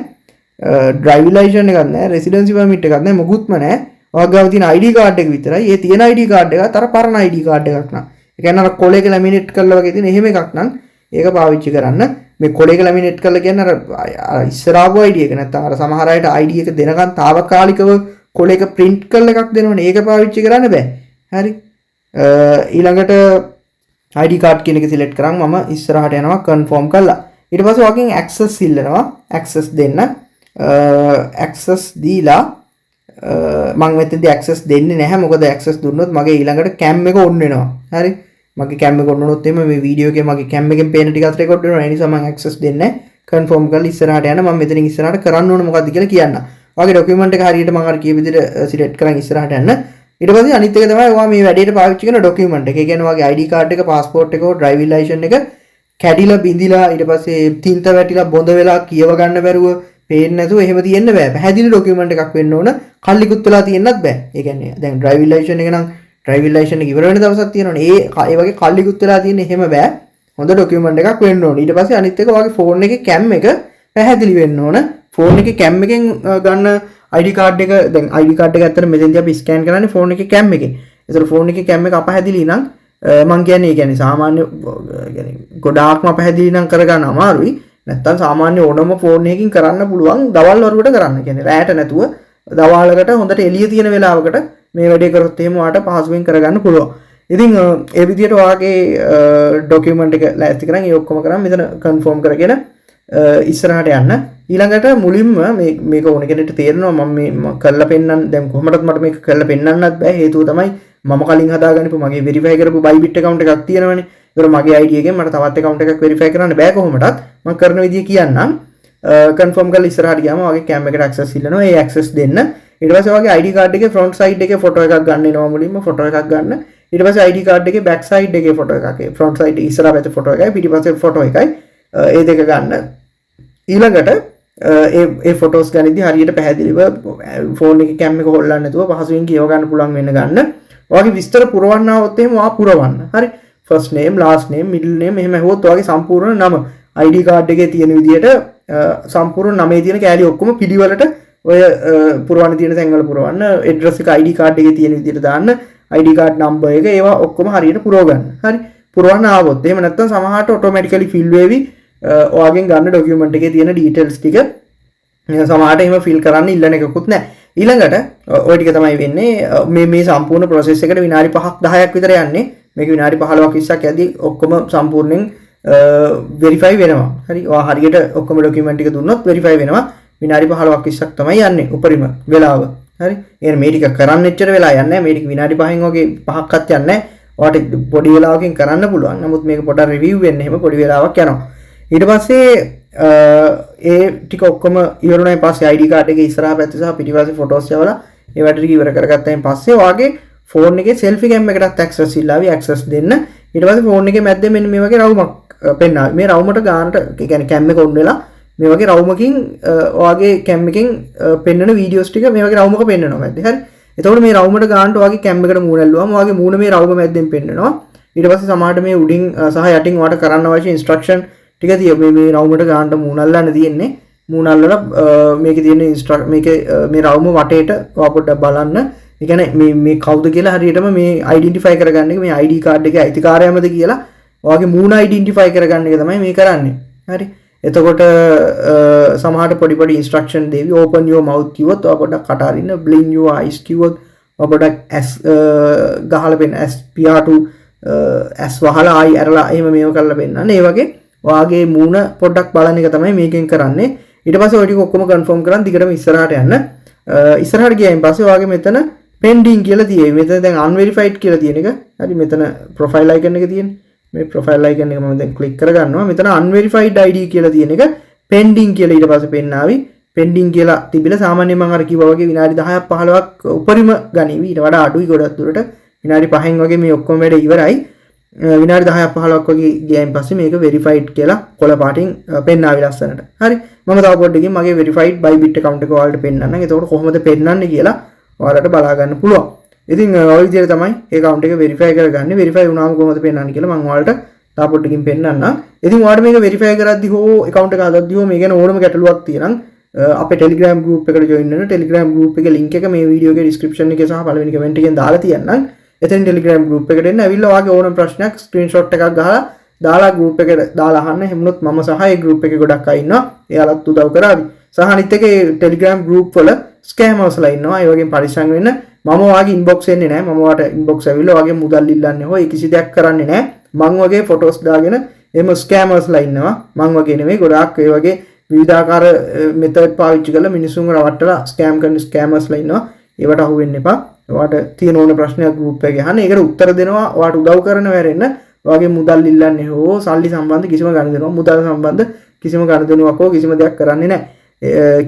ඩ්‍රයිවිං ලයිසන්ස් එකක් නැහැ, රෙසිඩෙන්සි පර්මිට් එකක් නැහැ, මොකුත්ම නැහැ. ඔයාගේ ගාව තියෙන ID කාඩ් එක විතරයි. ඒ තියෙන ID කාඩ් එකත් අර පරණ ID කාඩ් එකක් නා. ඒ කියන්නේ අර කොලයක ලැමිනේට් කරලා වගේ තියෙන එහෙම එකක් නම් ඒක පාවිච්චි කරන්න. මේ කොලයක ලැමිනේට් කරලා කියන්නේ අර ඉස්සරහව ID එක නැත්නම් අර සමහර අයට ID එක දෙනකන් తాවකාලිකව කොලයක print කරලා එකක් දෙනවනේ. ඒක පාවිච්චි කරන්න බෑ. හරි. ඊළඟට ID card කියන එක select කරන් මම ඉස්සරහට යනවා confirm කරලා. ඊට පස්සේ ඔයගෙන් access ඉල්ලනවා. access දෙන්න. access දීලා මම මෙතනදී access දෙන්නේ නැහැ. මොකද access දුන්නොත් මගේ ඊළඟට cam එක on වෙනවා. හරි. මගේ cam එක on වුණොත් එimhe මේ වීඩියෝ එකේ මගේ cam එකෙන් පේන ටිකත් record වෙනවා. ඒ නිසා මම access දෙන්නේ නැහැ. confirm කරලා ඉස්සරහට යන්න. මම මෙතනින් ඉස්සරහට කරන්න ඕන මොකද්ද කියලා කියන්න. ඔයගේ document එක හරියට මම අර කියපු විදිහට select කරන් ඉස්සරහට යන්න. ඊට පස්සේ අනිත් එක තමයි ඔයා මේ වැඩේට පාවිච්චි කරන ડોකියුමන්ට් එක. ඒ කියන්නේ ඔයාගේ ID කාඩ් එක, પાස්පෝර්ට් එක, ඩ්‍රයිවිං ලයිසන්ස් එක කැඩිලා බිඳිලා ඊට පස්සේ තින්ත වැටිලා බොඳ වෙලා කියව ගන්න බැරුව පේන්නේ නැතුව එහෙම තියෙන්න බෑ. පැහැදිලි ડોකියුමන්ට් එකක් වෙන්න ඕන. කල්ලිකුත් වෙලා තියෙන්නත් බෑ. ඒ කියන්නේ දැන් ඩ්‍රයිවිං ලයිසන්ස් එක නම් ඩ්‍රයිවිං ලයිසන්ස් එක ඉවර වෙන දවසක් තියෙනවනේ. ඒ වගේ කල්ලිකුත් වෙලා තියෙන එහෙම බෑ. හොඳ ડોකියුමන්ට් එකක් වෙන්න ඕන. ඊට පස්සේ අනිත් එක ඔයාගේ ෆෝන් එකේ කැම් එක පැහැදිලි වෙන්න ඕන. ෆෝන් එකේ කැම් එකෙන් ගන්න ID කාඩ් එක දැන් ID කාඩ් එක ඇත්තට මෙතෙන්දී අපි ස්කෑන් කරන්නේ ෆෝන් එකේ කැම් එකේ. ඒතර ෆෝන් එකේ කැම් එක අපහැදිලි නම් මම කියන්නේ සාමාන්‍ය ගොඩාක්ම අපහැදිලි නම් කරගන්න අමාරුයි. නැත්තම් සාමාන්‍ය ඕනම ෆෝන් එකකින් කරන්න පුළුවන් දවල් වරුවට කරන්න. කියන්නේ රැට නැතුව දවල්කට හොඳට එළිය තියෙන වෙලාවකට මේ වැඩේ කරොත් එහෙම ඔයාලට පහසුවෙන් කරගන්න පුළුවන්. ඉතින් ඒ විදිහට ඔයාගේ ડોකියුමන්ට් එක ලෑස්ති කරන් ඒ ඔක්කොම කරන් මෙතන කන්ෆර්ම් කරගෙන ඉස්සරහට යන්න. ඊළඟට මුලින්ම මේක ඕන කෙනෙක්ට තේරෙනවා මම මේ කරලා පෙන්නන්න දැන් කොහොමදත් මට මේක කරලා පෙන්නන්නත් බෑ. හේතුව තමයි මම කලින් හදාගන්නපු මගේ වෙරිෆයි කරපු Bybit account එකක් තියෙනවනේ. ඒතර මගේ ID එකෙන් මට තවත් account එකක් වෙරිෆයි කරන්න බෑ කොහොමදත්. මම කරන විදිය කියන්නම්. කන්ෆර්ම් කරලා ඉස්සරහට ගියාම ඔයාගේ cam එකට access ඉල්ලනවා. ඒ access දෙන්න. ඊට පස්සේ ඔයාගේ ID card එකේ front side එකේ photo එකක් ගන්න එනවා මුලින්ම photo එකක් ගන්න. ඊට පස්සේ ID card එකේ back side එකේ photo එකක්. front side ඉස්සරහ පැත්තේ photo එකයි පිටිපස්සේ photo එකයි. ඒ දෙක ගන්න. ඊළඟට ඒ ෆොටෝස් ගනිද්දි හරියට පැහැදිලිව ෆෝන් එකේ කැම් එක හොල්ලන්න නැතුව පහසුවෙන් කියව ගන්න පුළුවන් වෙන්න ගන්න. ඔයාගේ විස්තර පුරවන්න આવොත් එහෙම ඔයා පුරවන්න. හරි. first name, last name, middle name එහෙම ඇහුවොත් ඔයාගේ සම්පූර්ණ නම ID card එකේ තියෙන විදිහට සම්පූර්ණ නමේ තියෙන කෑලි ඔක්කොම පිළිවෙලට ඔය පුරවන්න තියෙන තැන්වල පුරවන්න. address එක ID card එකේ තියෙන විදිහට දාන්න. ID card number එක ඒවා ඔක්කොම හරියට පුරව ගන්න. හරි. පුරවන්න આવොත් එහෙම නැත්නම් සමහරට automatically fill වෙවි. ඔයාගෙන් ගන්න ડોකියුමන්ට් එකේ තියෙන ඩීටේල්ස් ටික සමහරට එහෙම ෆිල් කරන්න ඉල්ලන එකකුත් නැහැ. ඊළඟට ඔය ටික තමයි වෙන්නේ මේ සම්පූර්ණ process එකට විනාඩි 5ක් 10ක් විතර යන්නේ. මේක විනාඩි 15ක් 20ක් යද්දී ඔක්කොම සම්පූර්ණයෙන් verify වෙනවා. හරි. ඔයා හරියට ඔක්කොම ડોකියුමන්ට් ටික දුන්නොත් verify වෙනවා. විනාඩි 15ක් 20ක් තමයි යන්නේ උපරිම වෙලාව. හරි. එහෙනම් මේ ටික කරන්න එච්චර වෙලා යන්නේ නැහැ. මේ ටික විනාඩි 5න් වගේ 5ක්වත් යන්නේ නැහැ. ඔයාට පොඩි වෙලාවකින් කරන්න පුළුවන්. නමුත් මේක පොඩක් රිවිව් වෙන්න එහෙම පොඩි වෙලාවක් යනවා. ඊට පස්සේ ඒ ටික ඔක්කොම ඉවරුණායින් පස්සේ ID කාඩ් එකේ ඉස්සරහා පැත්තේ සහ පිටිපස්සේ ෆොටෝස් යවලා ඒ වැඩ ටික ඉවර කරගත්තායින් පස්සේ ඔයාගේ ෆෝන් එකේ selfie cam එකටත් access ඉල්ලාවි. access දෙන්න. ඊට පස්සේ ෆෝන් එකේ මැද්දේ මෙන්න මේ වගේ රවුමක් පෙන්නාවි. මේ රවුමට ගානට ඒ කියන්නේ cam එක on වෙලා මේ වගේ රවුමකින් ඔයාගේ කැම් එකෙන් පෙන්වන වීඩියෝස් ටික මේ වගේ රවුමක පෙන්වනවා මැද්දේ. හරි. එතකොට මේ රවුමට ගන්නට ඔයාගේ කැම් එකට මූණ ඇල්ලුවාම ඔයාගේ මූණ මේ රවුම මැද්දෙන් පෙන්වනවා. ඊට පස්සේ සමහරට මේ උඩින් සහ යටින් ඔයාලට කරන්න අවශ්‍ය ඉන්ස්ට්‍රක්ෂන් ටික තියෙනවා. මේ රවුමට ගන්නට මූණ අල්ලන්න තියෙන්නේ. මූණ අල්ලලා මේකේ තියෙන මේකේ මේ රවුම වටේට ඔයා පොඩ්ඩක් බලන්න. ඒ කියන්නේ මේ කවුද කියලා හරියටම මේ අයිඩෙන්ටිෆයි කරගන්න එක මේ ID කාඩ් එකේ අයිතිකාරයාමද කියලා ඔයාගේ මූණ අයිඩෙන්ටිෆයි කරගන්න එක තමයි මේ කරන්නේ. හරි. එතකොට සමහරට පොඩි පොඩි ඉන්ස්ට්‍රක්ෂන් දෙවි. open your mouth කිව්වොත් ඔයා පොඩ්ඩක් කට අරින්න. blink your eyes කිව්වොත් ඔයා පොඩ්ඩක් s ගහලා පෙන්න s PR2 s වහලා ආයි ඇරලා එහෙම මේව කරලා පෙන්නන්න. ඒ වගේ ඔයාගේ මූණ පොඩ්ඩක් බලන එක තමයි මේකෙන් කරන්නේ. ඊට පස්සේ ඔය ටික ඔක්කොම කන්ෆර්ම් කරන් දිගටම ඉස්සරහට යන්න. ඉස්සරහට ගියායින් පස්සේ ඔයාගේ මෙතන pending කියලා තියෙයි. මෙතන දැන් unverified කියලා තියෙන එක. හරි මෙතන profile icon එක තියෙන්නේ. මේ profile icon එක මම දැන් click කරගන්නවා. මෙතන unverified ID කියලා තියෙන එක pending කියලා ඊට පස්සේ පෙන්නාවි. pending කියලා තිබිලා සාමාන්‍යයෙන් මම අර කිව්වා වගේ විනාඩි 10ක් 15ක් උපරිම ගනිවි. ඊට වඩා අඩුයි ගොඩක් දුරට. විනාඩි 5න් වගේ මේ ඔක්කොම වැඩ ඉවරයි. විනාඩි 10ක් 15ක් වගේ ගියයින් පස්සේ මේක verified කියලා කොළ පාටින් පෙන්නාවි ලස්සනට. හරි. මම තව පොඩ්ඩකින් මගේ verified Bybit account එක ඔයාලට පෙන්නන්නම්. එතකොට කොහොමද පෙන්නන්නේ කියලා ඔයාලට බලා ගන්න පුළුවන්. ඉතින් ඔය විදිහට තමයි ඒ account එක verify කරගන්නේ. verify වුණාම කොහොමද පෙන්නන්නේ කියලා මම ඔයාලට තව පොඩ්ඩකින් පෙන්නන්නම්. ඉතින් ඔයාලට මේක verify කරද්දි හෝ account එක හදද්දි හෝ මේ ගැන ඕනම ගැටලුවක් තියෙනම් අපේ Telegram group එකට join වෙන්න. Telegram group එකේ link එක මේ වීඩියෝ එකේ description එකේ සහ පළවෙනි comment එකෙන් දාලා තියන්නම්. එතෙන් Telegram group එකට එන්න ඇවිල්ලා ඔයාගේ ඕනම ප්‍රශ්නයක් screenshot එකක් ගහලා දාලා group එකට දාලා අහන්න. එහෙමනොත් මම සහ ඒ group එකේ ගොඩක් අය ඉන්නවා. එයාලත් උදව් කරાવી. සහ අනිත් එකේ Telegram group වල scammers ලා ඉන්නවා. ඒ වගේම පරිස්සම් වෙන්න. මම ඔයාගේ inbox එන්නේ නැහැ. මම ඔයාට inbox ඇවිල්ලා ඔයාගේ මුදල් ඉල්ලන්නේ හොය කිසි දෙයක් කරන්නේ නැහැ. මං වගේ photos දාගෙන එහෙම scammers ලා ඉන්නවා. මං වගේ නෙමෙයි ගොඩාක් ඒ වගේ විවිධාකාර method පාවිච්චි කරලා මිනිස්සුන්ව රවට්ටලා scam කරන scammers ලා ඉන්නවා. ඒවට අහු වෙන්න එපා. ඔයාට තියෙන ඕන ප්‍රශ්නයක් group එකේ අහන්න. ඒකට උත්තර දෙනවා. ඔයාට උදව් කරන වෙරෙන්න ඔයාගේ මුදල් ඉල්ලන්නේ හෝ සල්ලි සම්බන්ධ කිසිම ගනුදෙනුවක් මුදල් සම්බන්ධ කිසිම ගනුදෙනුවක් හෝ කිසිම දෙයක් කරන්නේ නැහැ.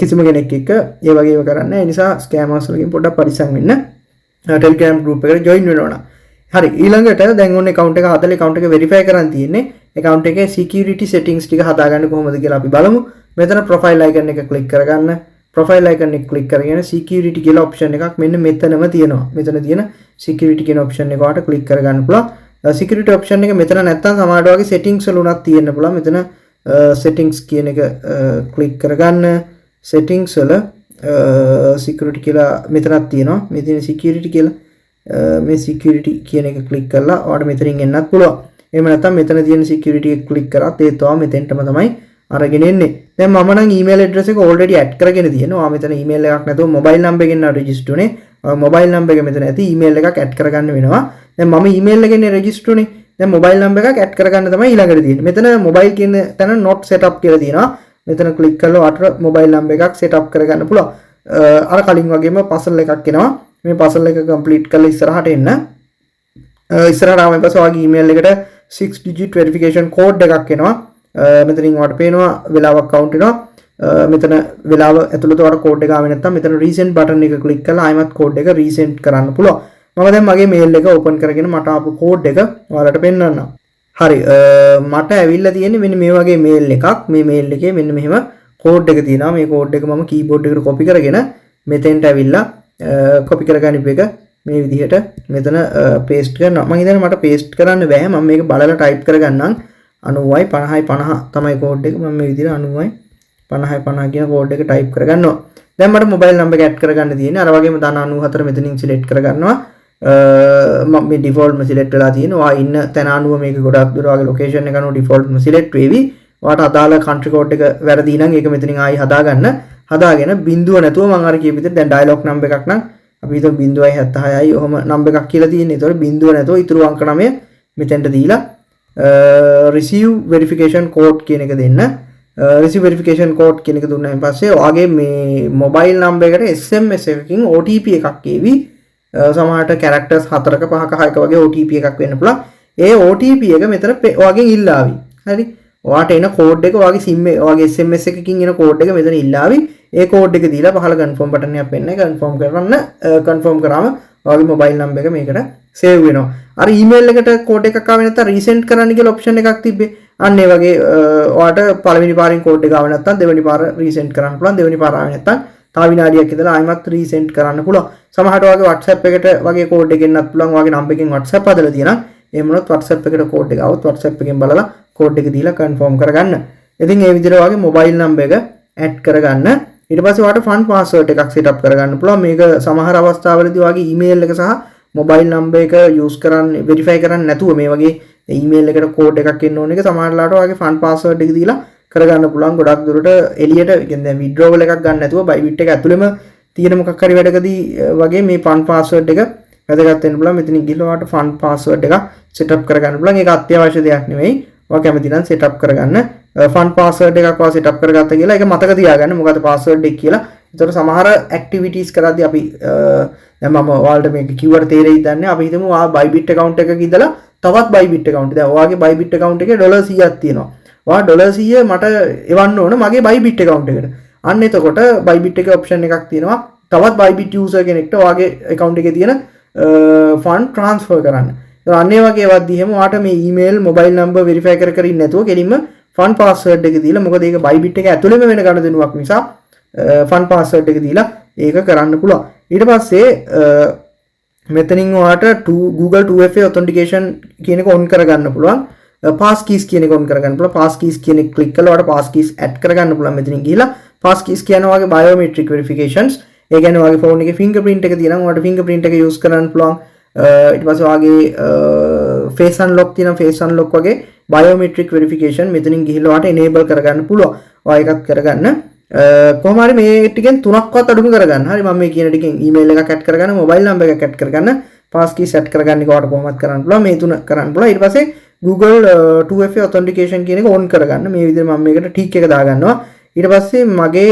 කිසිම කෙනෙක් එක්ක ඒ වගේ ඒවා කරන්නේ නැහැ. ඒ නිසා scammers වලින් පොඩ්ඩක් පරිස්සම් වෙන්න. Telegram group එකට join වෙන්න ඕන. හරි ඊළඟට දැන් ඔන්න account එක හදලා account එක verify කරන් තියෙන්නේ. account එකේ security settings ටික හදාගන්න කොහොමද කියලා අපි බලමු. මෙතන profile icon එක click කරගන්න. profile icon එක click කරගෙන security කියලා option එකක් මෙන්න මෙතනම තියෙනවා. මෙතන තියෙන security කියන option එක ඔයාලට click කරගන්න පුළුවන්. security option එක මෙතන නැත්තම් සමහරවිට වගේ settings වල උනත් තියෙන්න පුළුවන්. මෙතන settings කියන එක click කරගන්න. settings වල security කියලා මෙතනක් තියෙනවා. මේ තියෙන security කියලා මේ security කියන එක click කරලා ඔයාලට මෙතනින් එන්නත් පුළුවන්. එහෙම නැත්නම් මෙතන තියෙන security එක click කරාත් ඒත් ඔයා මෙතෙන්ටම තමයි අරගෙන එන්නේ. දැන් මම නම් email address එක already add කරගෙන තියෙනවා. ඔයා මෙතන email එකක් නැතුව mobile number එකෙන් register උනේ. mobile number එක මෙතන ඇති email එකක් add කරගන්න වෙනවා. දැන් මම email එකෙන් register උනේ. දැන් mobile number එකක් add කරගන්න තමයි ඊළඟට තියෙන්නේ. මෙතන mobile කියන තැන not set up කියලා තියෙනවා. මෙතන click කරලා ඔයාට mobile number එකක් set up කරගන්න පුළුවන්. අර කලින් වගේම puzzle එකක් එනවා. මේ puzzle එක complete කරලා ඉස්සරහට එන්න. ඉස්සරහට ආවම පස්සේ ඔයාගේ email එකට 6 digit verification code එකක් එනවා. මෙතනින් ඔයාලට පේනවා වෙලාවක් count වෙනවා. මෙතන වෙලාව ඇතුළත ඔයාලට code එක ආවේ නැත්නම් මෙතන resend button එක click කරලා ආයෙමත් code එක resend කරන්න පුළුවන්. මම දැන් මගේ mail එක open කරගෙන මට ආපු code එක ඔයාලට පෙන්නන්නම්. හරි මට ඇවිල්ලා තියෙන්නේ මෙන්න මේ වගේ mail එකක්. මේ mail එකේ මෙන්න මෙහෙම code එක තියෙනවා. මේ code එක මම keyboard එකට copy කරගෙන මෙතෙන්ට ඇවිල්ලා copy කරගන්න එක මේ විදිහට මෙතන paste කරනවා. මම හිතන්නේ මට paste කරන්න බෑ. මම මේක බලලා type කරගන්නම්. 90යි 50යි 50 තමයි code එක. මම මේ විදිහට 90යි 50යි 50 කියන code එක type කරගන්නවා. දැන් මට mobile number එක add කරගන්න තියෙන්නේ. අර වගේම ධන 94 මෙතනින් select කරගන්නවා. මම මේ default ම select වෙලා තියෙනවා. ඉන්න තැන අනුව මේක ගොඩක් දුර වගේ location එක අනුව default ම select වෙවි. ඔයාට අදාළ country code එක වැරදි නම් ඒක මෙතනින් ආයි හදාගන්න. හදාගෙන බිඳුව නැතුව මම අර කියපු විදිහට දැන් dialog number එකක් නම් අපි හිතමු 0.76යි ඔහම number එකක් කියලා තියෙන්නේ. ඒතකොට බිඳුව නැතුව ඊතුරු අංක 9 මෙතෙන්ට දීලා receive verification code කියන එක දෙන්න. receive verification code කියන එක දුන්නායින් පස්සේ ඔයාගේ මේ mobile number එකට SMS එකකින් OTP එකක් එවි. සමහරට characters 4ක 5ක 6ක වගේ OTP එකක් වෙන්න පුළුවන්. ඒ OTP එක මෙතන ඔයාගෙන් ඉල්ලාවි. හරි. ඔයාට එන code එක ඔයාගේ SIM ඔයාගේ SMS එකකින් එන code එක මෙතන ඉල්ලාවි. ඒ code එක දීලා පහළ confirm button එකක් වෙන්න confirm කරන්න confirm කරාම ඔයාගේ mobile number එක මේකට save වෙනවා. අර email එකට code එකක් ආවේ නැත්නම් resend කරන්න කියලා option එකක් තිබ්බේ. අන්න ඒ වගේ ඔයාට පළවෙනි පාරෙන් කෝඩ් එක ආව නැත්නම් දෙවෙනි පාර රීසෙන්ඩ් කරන්න පුළුවන්. දෙවෙනි පාර ආවේ නැත්නම් තව විනාඩියක් ඉඳලා ආයෙමත් රීසෙන්ඩ් කරන්න පුළුවන්. සමහරට වගේ WhatsApp එකට වගේ කෝඩ් එකක් එන්නත් පුළුවන්. ඔයාගේ නම්බර් එකෙන් WhatsApp හදලා තියෙනවා. එහෙම වුණොත් WhatsApp එකට කෝඩ් එක આવොත් WhatsApp එකෙන් බලලා කෝඩ් එක දීලා කන්ෆර්ම් කරගන්න. ඉතින් මේ විදිහට ඔයාගේ මොබයිල් නම්බර් එක ඇඩ් කරගන්න. ඊට පස්සේ ඔයාලට ෆන් පාස්වර්ඩ් එකක් සෙට් අප් කරගන්න පුළුවන්. මේක සමහර අවස්ථාවලදී ඔයාගේ ඊමේල් එක සහ මොබයිල් නම්බර් එක යූස් කරන්න වෙරිෆයි කරන්න නැතුව මේ වගේ ඊමේල් එකට කෝඩ් එකක් එන්න ඕන එක සමහරලාට ඔයාගේ ෆන් පාස්වර්ඩ් එක දීලා කරගන්න පුළුවන්. ගොඩක් දුරට එළියට කියන්නේ දැන් විඩ්‍රෝවල් එකක් ගන්න නැතුව බයිබිට් එක ඇතුළෙම තියෙන මොකක් හරි වැඩකදී වගේ මේ ෆන් පාස්වර්ඩ් එක වැදගත් වෙන්න පුළුවන්. මෙතනින් ගිහලා ඔයාලට ෆන් පාස්වර්ඩ් එකක් සෙට් අප් කරගන්න පුළුවන්. ඒක අත්‍යවශ්‍ය දෙයක් නෙවෙයි. ඔයා කැමති නම් සෙට් අප් කරගන්න. ෆන් පාස්වර්ඩ් එකක් ඔයා සෙට් අප් කරගත්තා කියලා ඒක මතක තියාගන්න. මොකද පාස්වර්ඩ් එක කියලා. ඒතර සමහර ඇක්ටිවිටීස් කරද්දී අපි දැන් මම ඔයාලට මේක කිව්වට තේරෙයිද දන්නේ. අපි හිතමු ඔයා බයිබිට් account එකක ඉඳලා තවත් බයිබිට් account. දැන් ඔයාගේ බයිබිට් account එකේ $100ක් තියෙනවා. ඔයා $100 මට එවන්න ඕන මගේ බයිබිට් account එකට. අන්න එතකොට බයිබිට් එකේ option එකක් තියෙනවා. තවත් බයිබිට් user කෙනෙක්ට ඔයාගේ account එකේ තියෙන fund transfer කරන්න. අන්න ඒ වගේ ඒවත් දීහෙම ඔයාට මේ email mobile number verify කර ඉන්න නැතුව කෙලින්ම fund password එක දීලා මොකද ඒක බයිබිට් එක ඇතුළෙම වෙන ගනුදෙනුවක් නිසා fund password එක දීලා ඒක කරන්න පුළුවන්. ඊට පස්සේ මෙතනින් ඔයාට Google 2FA authentication කියන එක on කරගන්න පුළුවන්. pass keys කියන එක on කරගන්න පුළුවන්. pass keys කියන එක click කරලා ඔයාට pass keys add කරගන්න පුළුවන්. මෙතනින් ගිහලා pass keys කියනවා වගේ biometric verifications. ඒ කියන්නේ ඔයාගේ phone එකේ fingerprint එක තියෙනවා. ඔයාට fingerprint එක use කරන්න පුළුවන්. ඊට පස්සේ ඔයාගේ face unlock තියෙනවා. face unlock වගේ biometric verification මෙතනින් ගිහලා ඔයාට enable කරගන්න පුළුවන්. ඔයා එකක් කරගන්න. කොහොම හරි මේ ටිකෙන් තුනක්වත් අඩුම කරගන්න. හරි මම මේ කියන ටිකෙන් email එකක් add කරගන්න, mobile number එකක් add කරගන්න, pass key set කරගන්න එක ඔයාලට කොහොමද කරන්න පුළුවන්. මේ තුන කරන්න පුළුවන්. ඊට පස්සේ Google 2FA authentication කියන එක on කරගන්න. මේ විදිහට මම මේකට tick එක දාගන්නවා. ඊට පස්සේ මගේ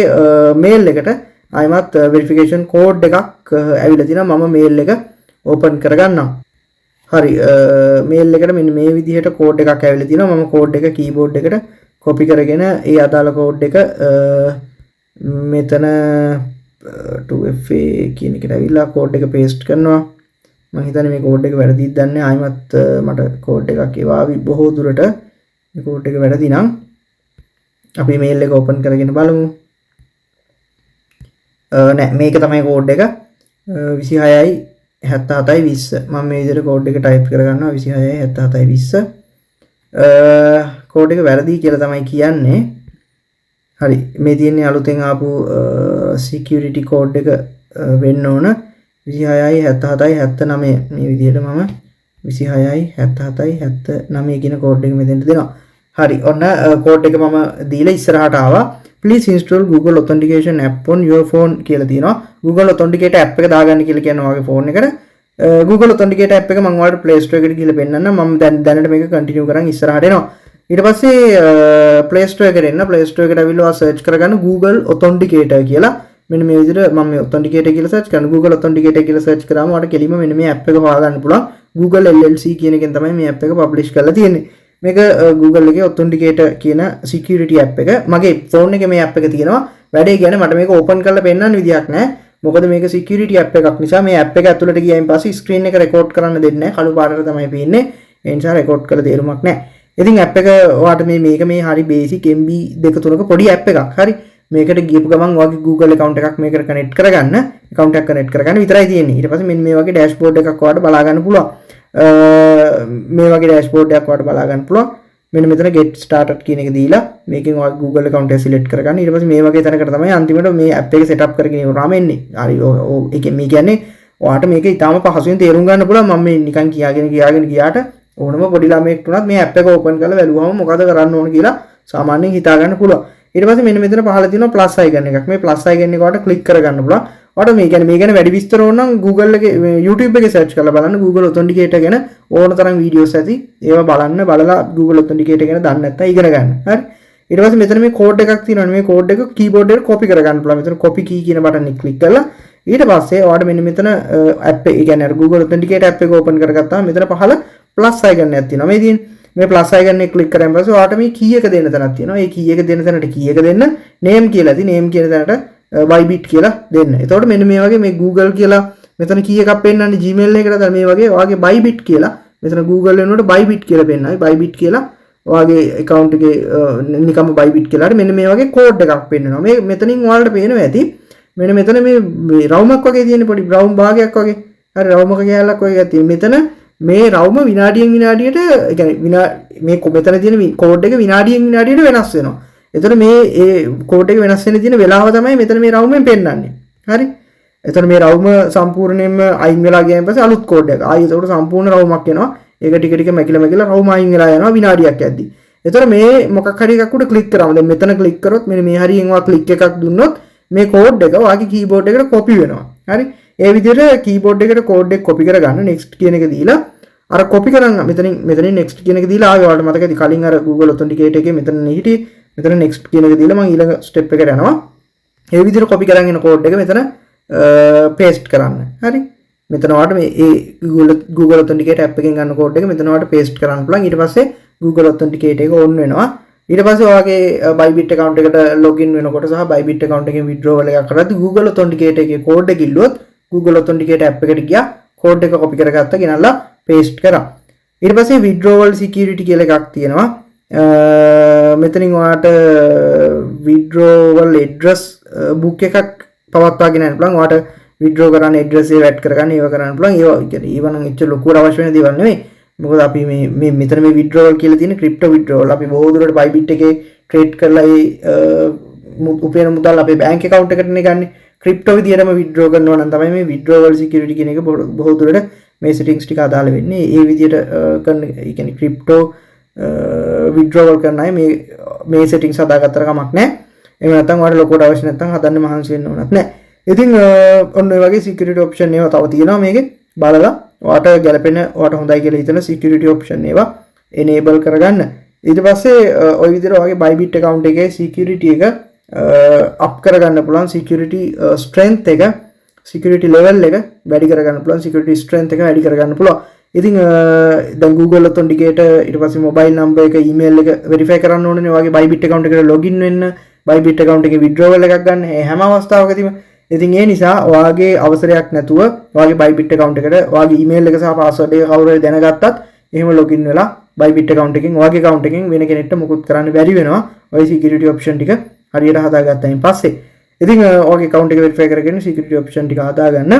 mail එකට ආයිමත් verification code එකක් ඇවිල්ලා තිනවා. මම mail එක open කරගන්නවා. හරි mail එකට මෙන්න මේ විදිහට code එකක් ඇවිල්ලා තිනවා. මම code එක keyboard එකට copy කරගෙන ඒ අදාළ code එක මෙතන 2FA කියන එකට ඇවිල්ලා code එක paste කරනවා. මම හිතන්නේ මේ code එක වැරදිද දන්නේ. ආයිමත් මට code එකක් එවාවි බොහෝ දුරට. මේ code එක වැරදි නම් අපි mail එක open කරගෙන බලමු. නෑ මේක තමයි code එක 26යි 77යි 20. මම මේ විදිහට code එක type කරගන්නවා 26යි 77යි 20. code එක වැරදි කියලා තමයි කියන්නේ. හරි මේ තියෙන්නේ අලුතෙන් ආපු security code එක වෙන්න ඕන 26යි 77යි 79. මේ විදිහට මම 26යි 77යි 79 කියන code එක මෙතෙන්ට දෙනවා. හරි ඔන්න code එක මම දීලා ඉස්සරහට ආවා. please install Google authentication app on your phone කියලා තියෙනවා. Google authenticator app එක දාගන්න කියලා කියනවා ඔයාගේ phone එකට. Google authenticator app එක මම ඔයාලට Play Store එකට ගිහලා පෙන්නන්න. මම දැනට මේක continue කරන් ඉස්සරහට එනවා. ඊට පස්සේ Play Store එකට එන්න. Play Store එකට ඇවිල්ලා search කරගන්න Google authenticator කියලා. මෙන්න මේ විදිහට මම මේ authenticator කියලා search කරන Google authenticator කියලා search කරාම ඔයාලට කෙලින්ම මෙන්න මේ app එක හොයාගන්න පුළුවන්. Google LLC කියන එකෙන් තමයි මේ app එක publish කරලා තියෙන්නේ. මේක Google එකේ authenticator කියන security app එක. මගේ phone එකේ මේ app එක තියෙනවා. වැඩේ කියන්නේ මට මේක open කරලා පෙන්නන්න විදියක් නැහැ. මොකද මේක security app එකක් නිසා මේ app එක ඇතුළට ගියායින් පස්සේ screen එක record කරන්න දෙන්නේ නැහැ. කළු පාටට තමයි පේන්නේ. ඒ නිසා record කරලා තේරුමක් නැහැ. ඉතින් app එක ඔයාට මේක මේ හරි basic MB 2-3ක පොඩි app එකක්. හරි මේකට ගියපු ගමන් ඔයාගේ Google account එකක් මේකට connect කරගන්න. account එකක් connect කරගන්න විතරයි තියෙන්නේ. ඊට පස්සේ මෙන්න මේ වගේ dashboard එකක් ඔයාලට බලා ගන්න පුළුවන්. මේ වගේ dashboard එකක් ඔයාලට බලා ගන්න පුළුවන්. මෙන්න මෙතන get started කියන එක දීලා මේකෙන් ඔයාගේ Google account එක select කරගන්න. ඊට පස්සේ මේ වගේ තැනකට තමයි අන්තිමට මේ app එක set up කරගෙන ඉවරම එන්නේ. හරි ඒකෙන් මේ කියන්නේ ඔයාට මේක ඊටාම පහසුවෙන් තේරුම් ගන්න පුළුවන්. මම මේ නිකන් කියාගෙන ගියාට ඕනම පොඩි ළමයෙක් වුණත් මේ app එක open කරලා බලුවම මොකද කරන්න ඕන කියලා සාමාන්‍යයෙන් හිතා ගන්න පුළුවන්. ඊට පස්සේ මෙන්න මෙතන පහළ තියෙනවා plus icon එකක්. මේ plus icon එක ඔයාලට click කරගන්න පුළුවන්. ඔයාලට මේ ගැන වැඩි විස්තර ඕන නම් Google එකේ YouTube එකේ search කරලා බලන්න Google authenticator ගැන ඕන තරම් videos ඇති. ඒවා බලලා Google authenticator ගැන දන්නේ නැත්නම් ඉගෙන ගන්න. හරි. ඊට පස්සේ මෙතන මේ code එකක් තියෙනවා. මේ code එක keyboard එකට copy කරගන්න පුළුවන්. මෙතන copy key කියන බටන් එක click කරලා ඊට පස්සේ ඔයාලට මෙන්න මෙතන app එක කියන්නේ Google authenticator app එක open කරගත්තාම මෙතන පහළ plus icon එකක් තියෙනවා. මේ තියෙන මේ plus icon එක click කරාම පස්සේ ඔයාලට මේ key එක දෙන්න තැනක් තියෙනවා. ඒ key එක දෙන්න තැනට key එක දෙන්න name කියලා ඇති. name කියන තැනට bybit කියලා දෙන්න. එතකොට මෙන්න මේ වගේ මේ Google කියලා මෙතන key එකක් පෙන්නන්නේ Gmail එකකට. දැන් මේ වගේ ඔයාගේ bybit කියලා මෙතන Google වෙනුවට bybit කියලා පෙන්නයි. bybit කියලා ඔයාගේ account එකේ නිකම්ම Bybit කියලා හරි මෙන්න මේ වගේ කෝඩ් එකක් පෙන්නනවා. මේ මෙතනින් ඔයාලට පේනවා ඇති. මෙන්න මෙතන මේ රවුමක් වගේ තියෙන පොඩි රවුම් භාගයක් වගේ. හරි රවුමක කැලක් වගේ තියෙන. මෙතන මේ රවුම විනාඩියෙන් විනාඩියට ඒ කියන්නේ මේ මෙතන තියෙන කෝඩ් එක විනාඩියෙන් විනාඩියට වෙනස් වෙනවා. එතකොට මේ ඒ කෝඩ් එක වෙනස් වෙන්න තියෙන වෙලාව තමයි මෙතන මේ රවුමෙන් පෙන්නන්නේ. හරි. එතකොට මේ රවුම සම්පූර්ණයෙන්ම අයින් වෙලා ගියන් පස්සේ අලුත් කෝඩ් එකක්. ආයෙ එතකොට සම්පූර්ණ රවුමක් එනවා. ඒක ටික ටික මැකිලා රවුම අයින් වෙලා යනවා විනාඩියක් යද්දි. එතකොට මේ මොකක් හරි එකක් උඩ ක්ලික් කරාම දැන් මෙතන ක්ලික් කරොත් මෙන්න මේ හරියෙන් ඔයා ක්ලික් එකක් දුන්නොත් මේ කෝඩ් එක ඔයාගේ කීබෝඩ් එකට කොපි වෙනවා. හරි. ඒ විදිහට කීබෝඩ් එකට කෝඩ් එක කොපි කරගන්න next කියන එක දීලා අර කොපි කරන්න මෙතනින් next කියන එක දීලා ආවේ ඔයාලට මතකයි කලින් අර Google Authenticator එකේ මෙතන හිටියේ මෙතන next කියන එක දීලා මම ඊළඟ step එකට යනවා. ඒ විදිහට කොපි කරගෙන එන කෝඩ් එක මෙතන paste කරන්න. හරි. මෙතන ඔයාලට මේ ඒ Google Authenticator app එකෙන් ගන්න කෝඩ් එක මෙතන ඔයාලට paste කරන්න පුළුවන්. ඊට පස්සේ Google Authenticator එක on වෙනවා. ඊට පස්සේ ඔයාගේ Bybit account එකට login වෙනකොට සහ Bybit account එකෙන් withdrawal එකක් කරද්දී Google Authenticator එකේ කෝඩ් එක ඉල්ලුවොත් Google Authenticator app එකට ගියා කෝඩ් එක copy කරගත්තා ගෙනල්ලා paste කරා. ඊට පස්සේ withdrawal security කියලා එකක් තියෙනවා. මෙතනින් ඔයාට withdrawal address book එකක් පවත්වාගෙන යන්න පුළුවන්. ඔයාට withdraw කරන්න address එක add කරගන්න ඒව කරන්න පුළුවන්. ඒවා කියන්නේ ඊව නම් එච්චර ලොකුවට අවශ්‍ය වෙන දේවල් නෙවෙයි. මොකද අපි මේ මෙතන මේ withdrawal කියලා තියෙන crypto withdrawal අපි බොහෝ දුරට Bybit එකේ trade කරලා ඒ උපයන මුදල් අපේ bank account එකටනේ ගන්නේ. crypto විදියටම withdraw කරනවා නම් තමයි මේ withdrawal security කියන එක බොහෝ දුරට මේ settings ටික අදාළ වෙන්නේ. ඒ විදියට කරන ඒ කියන්නේ crypto withdrawal කරන අය මේ settings හදාගත්තට කමක් නැහැ. එහෙම නැත්නම් ඔයාලට ලොකුවට අවශ්‍ය නැත්නම් හදන්න මහන්සි වෙන්න ඕනත් නැහැ. ඉතින් ඔන්න ඔය වගේ security option ඒවා තව තියෙනවා මේකේ. බලලා ඔයාට ගැලපෙන ඔයාට හොඳයි කියලා හිතන security option ඒවා enable කරගන්න. ඊට පස්සේ ওই විදිහට ඔයාගේ Bybit account එකේ security එක up කරගන්න පුළුවන් security strength එක security level එක වැඩි කරගන්න පුළුවන් security strength එක වැඩි කරගන්න පුළුවන්. ඉතින් දැන් Google Authenticator ඊට පස්සේ mobile number එක email එක verify කරන්න ඕනනේ ඔයාගේ Bybit account එකට login වෙන්න Bybit account එකේ withdrawal එකක් ගන්න හැම අවස්ථාවකදීම. ඉතින් ඒ නිසා ඔයාගේ අවසරයක් නැතුව ඔයාගේ Bybit account එකට ඔයාගේ email එක සහ password එක කවුරු හරි දැනගත්තත් එහෙම login වෙලා Bybit account එකෙන් ඔයාගේ account එකෙන් වෙන කෙනෙක්ට මුකුත් කරන්න බැරි වෙනවා. ওই security option ටික හරියට හදාගත්තායින් පස්සේ. ඉතින් ඔයාගේ account එක verify කරගෙන security option ටික හදාගන්න.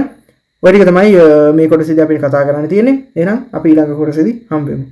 ඔය ටික තමයි මේ කොටසේදී අපි කතා කරන්න තියෙන්නේ. එහෙනම් අපි ඊළඟ කොටසේදී හම්බෙමු.